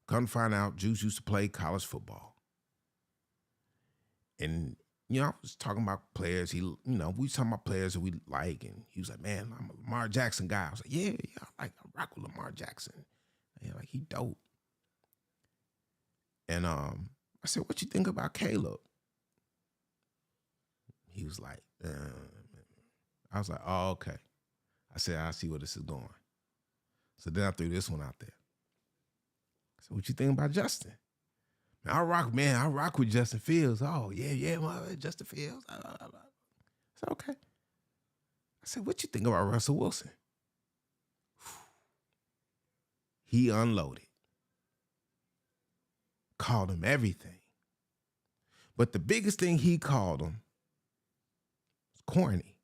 Come to find out, Juice used to play college football. And, I was talking about players. We was talking about players that we like. And he was like, man, I'm a Lamar Jackson guy. I was like, yeah, I rock with Lamar Jackson. And like, he dope. And I said, what you think about Caleb? He was like, I was like, oh, okay. I said, I see where this is going. So then I threw this one out there. I said, what you think about Justin? I rock with Justin Fields. Oh, yeah, Justin Fields. I said, okay. I said, what you think about Russell Wilson? He unloaded. Called him everything. But the biggest thing he called him was corny.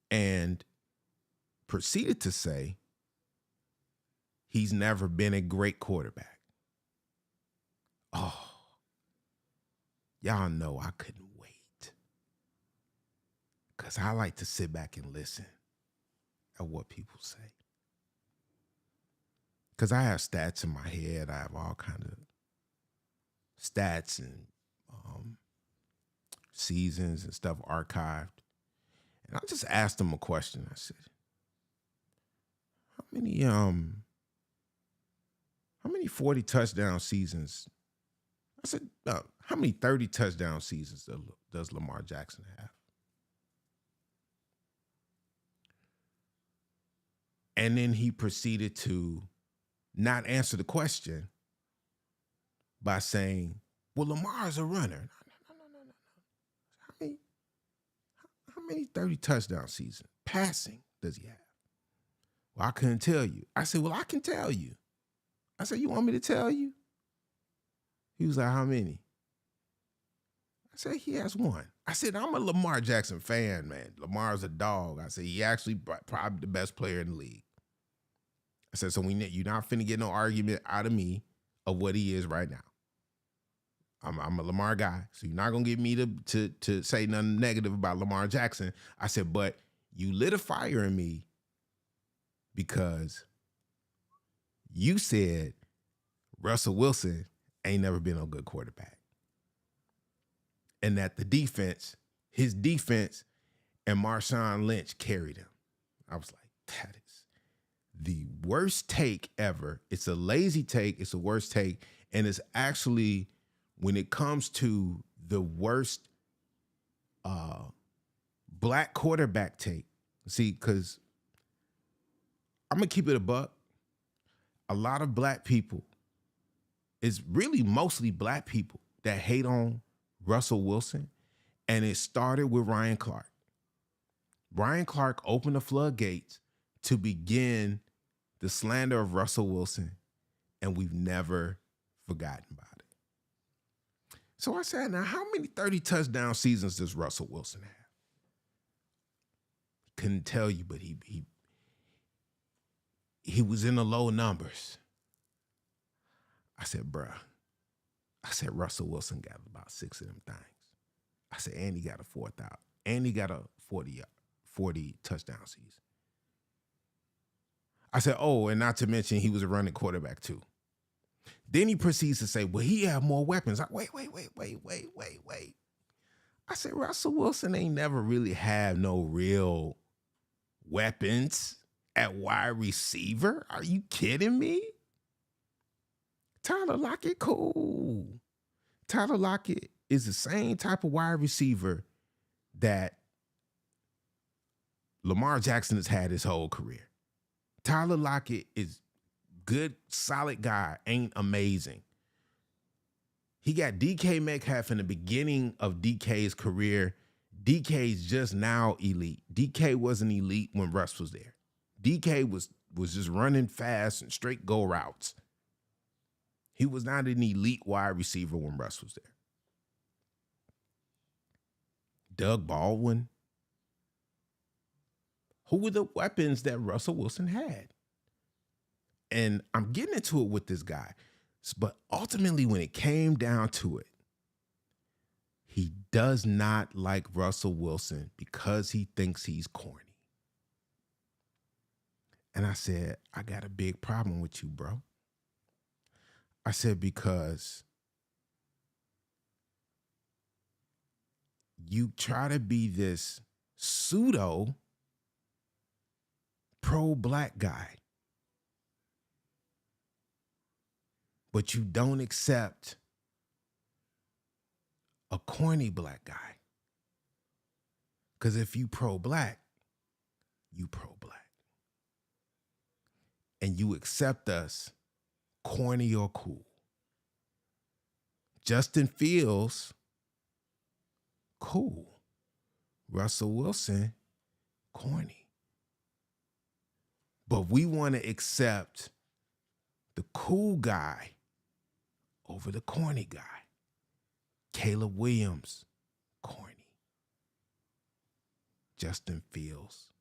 And proceeded to say he's never been a great quarterback. Oh, y'all know I couldn't wait. Because I like to sit back and listen at what people say. Because I have stats in my head. I have all kind of stats and seasons and stuff archived. And I just asked him a question. I said, how many 40 touchdown seasons? I said, how many 30 touchdown seasons does Lamar Jackson have? And then he proceeded to not answer the question by saying, well, Lamar's a runner. No. How many 30 touchdown seasons passing does he have? Well, I couldn't tell you. I said, well, I can tell you. I said, you want me to tell you? He was like, how many? I said, he has one. I said, I'm a Lamar Jackson fan, man. Lamar's a dog. I said, he actually probably the best player in the league. I said, so you're not finna get no argument out of me of what he is right now. I'm a Lamar guy, so you're not gonna get me to say nothing negative about Lamar Jackson. I said, but you lit a fire in me because you said Russell Wilson ain't never been a good quarterback. And that his defense and Marshawn Lynch carried him. I was like, that is the worst take ever. It's a lazy take. It's the worst take. And it's actually, when it comes to the worst black quarterback take, see, because I'm going to keep it a buck. A lot of black people, it's really mostly black people that hate on Russell Wilson. And it started with Ryan Clark. Ryan Clark opened the floodgates to begin the slander of Russell Wilson, and we've never forgotten about it. So I said, now, how many 30 touchdown seasons does Russell Wilson have? Couldn't tell you, but he was in the low numbers. I said, bruh, Russell Wilson got about 6 of them things. I said, and he got a 4,000, and he got a 40 touchdown season. I said, oh, and not to mention he was a running quarterback too. Then he proceeds to say, well, he had more weapons. Wait. I said, Russell Wilson ain't never really had no real weapons at wide receiver. Are you kidding me? Tyler Lockett, cool. Tyler Lockett is the same type of wide receiver that Lamar Jackson has had his whole career. Tyler Lockett is good, solid guy, ain't amazing. He got DK Metcalf in the beginning of DK's career. DK's just now elite. DK wasn't elite when Russ was there. DK was just running fast and straight go routes. He was not an elite wide receiver when Russ was there. Doug Baldwin. Who were the weapons that Russell Wilson had? And I'm getting into it with this guy. But ultimately, when it came down to it, he does not like Russell Wilson because he thinks he's corny. And I said, I got a big problem with you, bro. I said, because you try to be this pseudo pro-black guy, but you don't accept a corny black guy. Because if you pro-black, you pro-black. And you accept us, corny or cool. Justin Fields, cool. Russell Wilson, corny. But we want to accept the cool guy over the corny guy. Caleb Williams, corny. Justin Fields,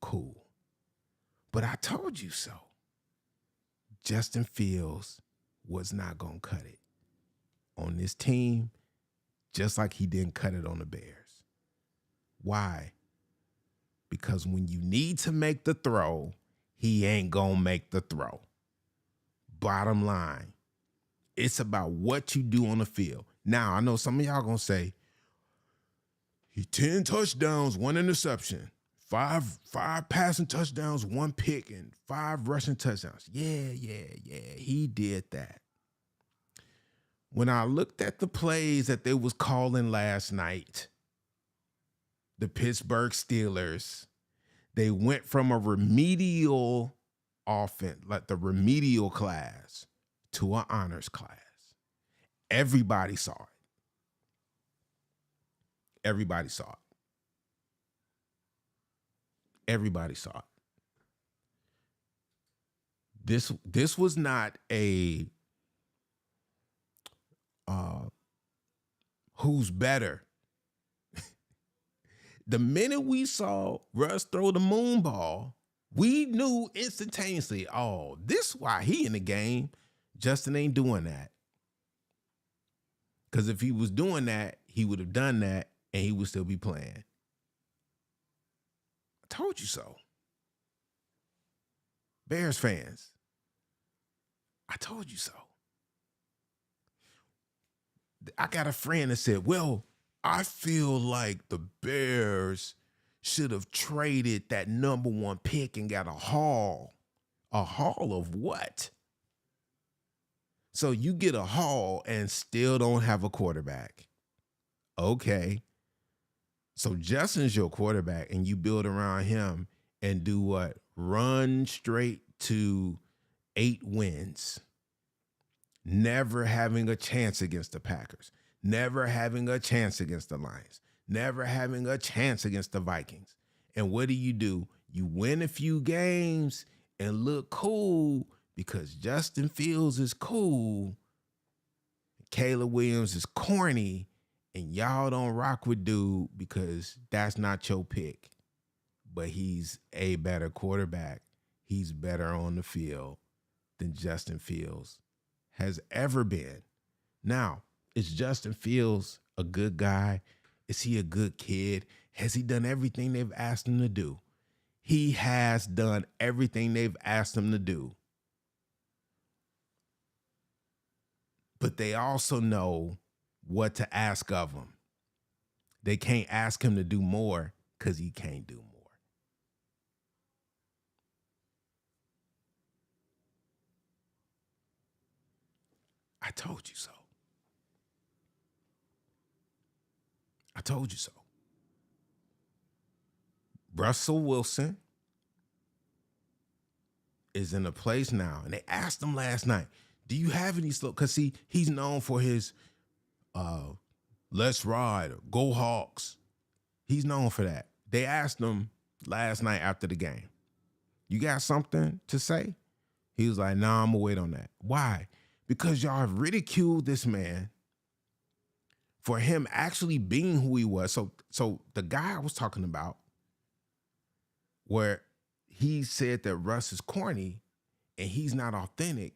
cool. But I told you so. Justin Fields was not going to cut it on this team, just like he didn't cut it on the Bears. Why? Because when you need to make the throw, he ain't going to make the throw. Bottom line, it's about what you do on the field. Now, I know some of y'all going to say, he 10 touchdowns, 1 interception, five passing touchdowns, 1 pick, and 5 rushing touchdowns. Yeah, he did that. When I looked at the plays that they was calling last night, the Pittsburgh Steelers, they went from a remedial offense, like the remedial class, to an honors class. Everybody saw it. Everybody saw it. Everybody saw it. This was not a who's better. The minute we saw Russ throw the moon ball, we knew instantaneously, oh, this is why he in the game. Justin ain't doing that. Because if he was doing that, he would have done that and he would still be playing. I told you so. Bears fans, I told you so. I got a friend that said, well, I feel like the Bears should have traded that number 1 pick and got a haul. A haul of what? So you get a haul and still don't have a quarterback. Okay. So Justin's your quarterback and you build around him and do what? Run straight to 8 wins. Never having a chance against the Packers. Never having a chance against the Lions. Never having a chance against the Vikings. And what do? You win a few games and look cool because Justin Fields is cool. Caleb Williams is corny. And y'all don't rock with dude because that's not your pick. But he's a better quarterback. He's better on the field than Justin Fields has ever been. Now, is Justin Fields a good guy? Is he a good kid? Has he done everything they've asked him to do? He has done everything they've asked him to do. But they also know what to ask of him. They can't ask him to do more because he can't do more. I told you so. I told you so. Russell Wilson is in a place now, and they asked him last night, do you have any slow? Because see, he's known for his let's ride or go Hawks. He's known for that. They asked him last night after the game, you got something to say? He was like, nah, I'm gonna wait on that. Why? Because y'all have ridiculed this man for him actually being who he was. So the guy I was talking about, where he said that Russ is corny and he's not authentic,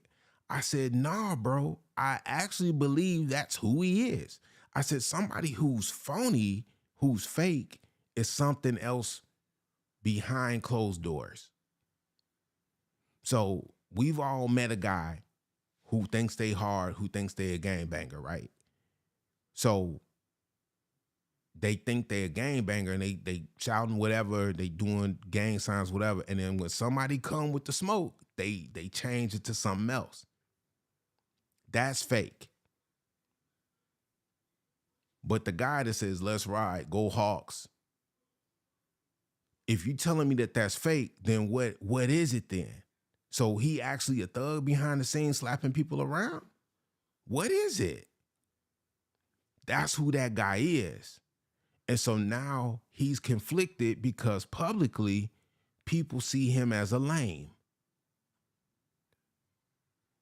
I said, nah, bro. I actually believe that's who he is. I said, somebody who's phony, who's fake, is something else behind closed doors. So we've all met a guy who thinks they hard, who thinks they a gangbanger, right? So they think they a gangbanger and they shouting whatever, they doing gang signs, whatever. And then when somebody come with the smoke, they change it to something else. That's fake. But the guy that says, let's ride, go Hawks. If you telling me that that's fake, then what is it then? So he actually a thug behind the scenes slapping people around? What is it? That's who that guy is. And so now he's conflicted because publicly people see him as a lame.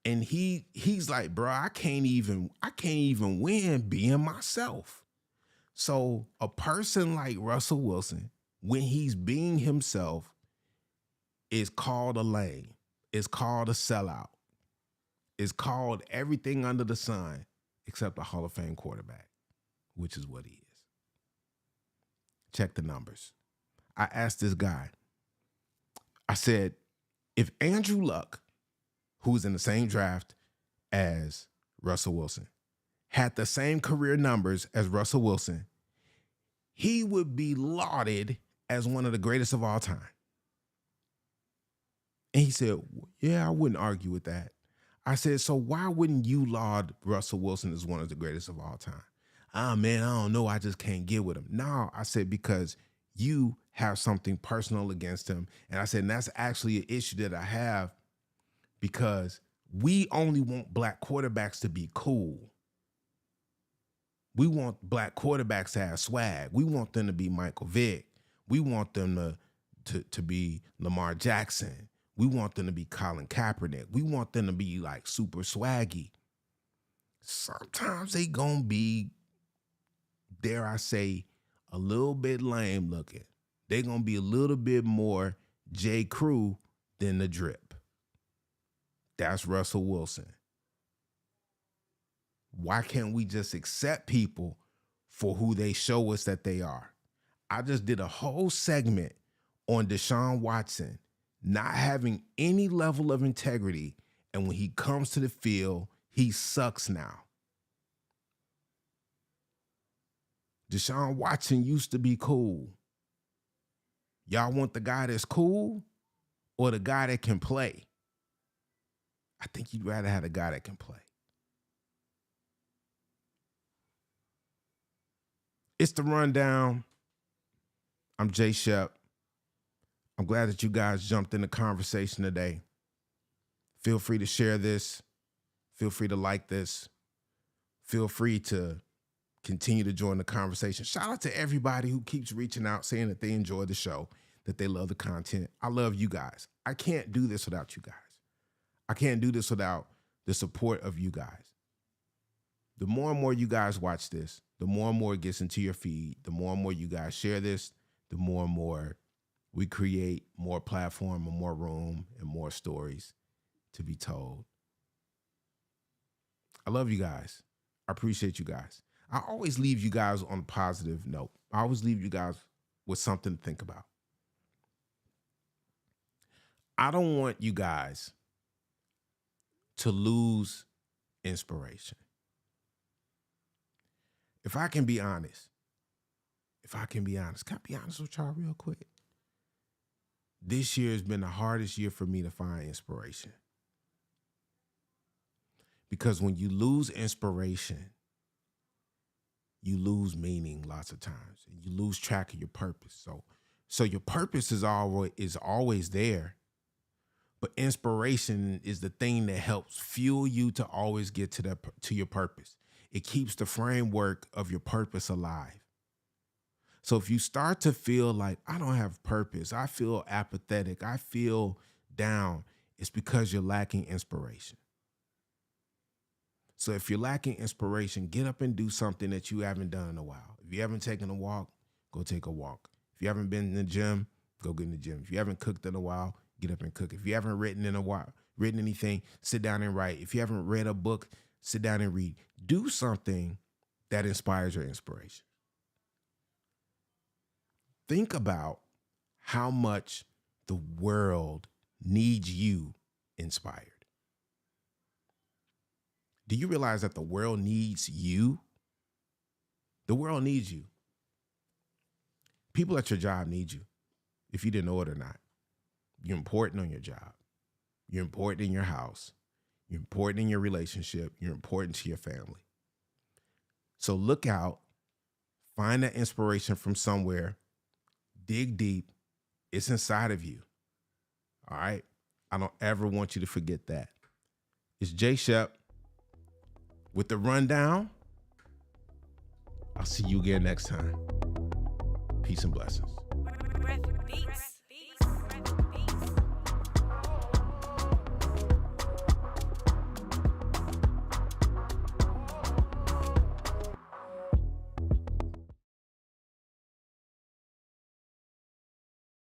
And he's like, bro, I can't even win being myself. So a person like Russell Wilson, when he's being himself, is called a lame. It's called a sellout. It's called everything under the sun except a Hall of Fame quarterback, which is what he is. Check the numbers. I asked this guy, I said, if Andrew Luck, who's in the same draft as Russell Wilson, had the same career numbers as Russell Wilson, he would be lauded as one of the greatest of all time. And he said, yeah, I wouldn't argue with that. I said, so why wouldn't you laud Russell Wilson as one of the greatest of all time? Man, I don't know. I just can't get with him. No, I said, because you have something personal against him. And I said, and that's actually an issue that I have, because we only want black quarterbacks to be cool. We want black quarterbacks to have swag. We want them to be Michael Vick. We want them to be Lamar Jackson. We want them to be Colin Kaepernick. We want them to be like super swaggy. Sometimes they gonna be, dare I say, a little bit lame looking. They gonna be a little bit more J. Crew than the drip. That's Russell Wilson. Why can't we just accept people for who they show us that they are? I just did a whole segment on DeShaun Watson not having any level of integrity, and when he comes to the field, he sucks now. DeShaun Watson used to be cool. Y'all want the guy that's cool or the guy that can play? I think you'd rather have a guy that can play. It's the rundown. I'm J Shep. I'm glad that you guys jumped in the conversation today. Feel free to share this. Feel free to like this. Feel free to continue to join the conversation. Shout out to everybody who keeps reaching out, saying that they enjoy the show, that they love the content. I love you guys. I can't do this without you guys. I can't do this without the support of you guys. The more and more you guys watch this, the more and more it gets into your feed, the more and more you guys share this, the more and more we create more platform and more room and more stories to be told. I love you guys. I appreciate you guys. I always leave you guys on a positive note. I always leave you guys with something to think about. I don't want you guys to lose inspiration. If I can be honest, can I be honest with y'all real quick? This year has been the hardest year for me to find inspiration. Because when you lose inspiration, you lose meaning lots of times. And you lose track of your purpose. So your purpose is always there. But inspiration is the thing that helps fuel you to always get to your purpose. It keeps the framework of your purpose alive. So if you start to feel like, I don't have purpose, I feel apathetic, I feel down, it's because you're lacking inspiration. So if you're lacking inspiration, get up and do something that you haven't done in a while. If you haven't taken a walk, go take a walk. If you haven't been in the gym, go get in the gym. If you haven't cooked in a while, get up and cook. If you haven't written in a while, written anything, sit down and write. If you haven't read a book, sit down and read. Do something that inspires your inspiration. Think about how much the world needs you inspired. Do you realize that the world needs you? The world needs you. People at your job need you, if you didn't know it or not. You're important on your job. You're important in your house. You're important in your relationship. You're important to your family. So look out, find that inspiration from somewhere, dig deep. It's inside of you. All right? I don't ever want you to forget that. It's J Shep with the rundown. I'll see you again next time. Peace and blessings. Breath beats.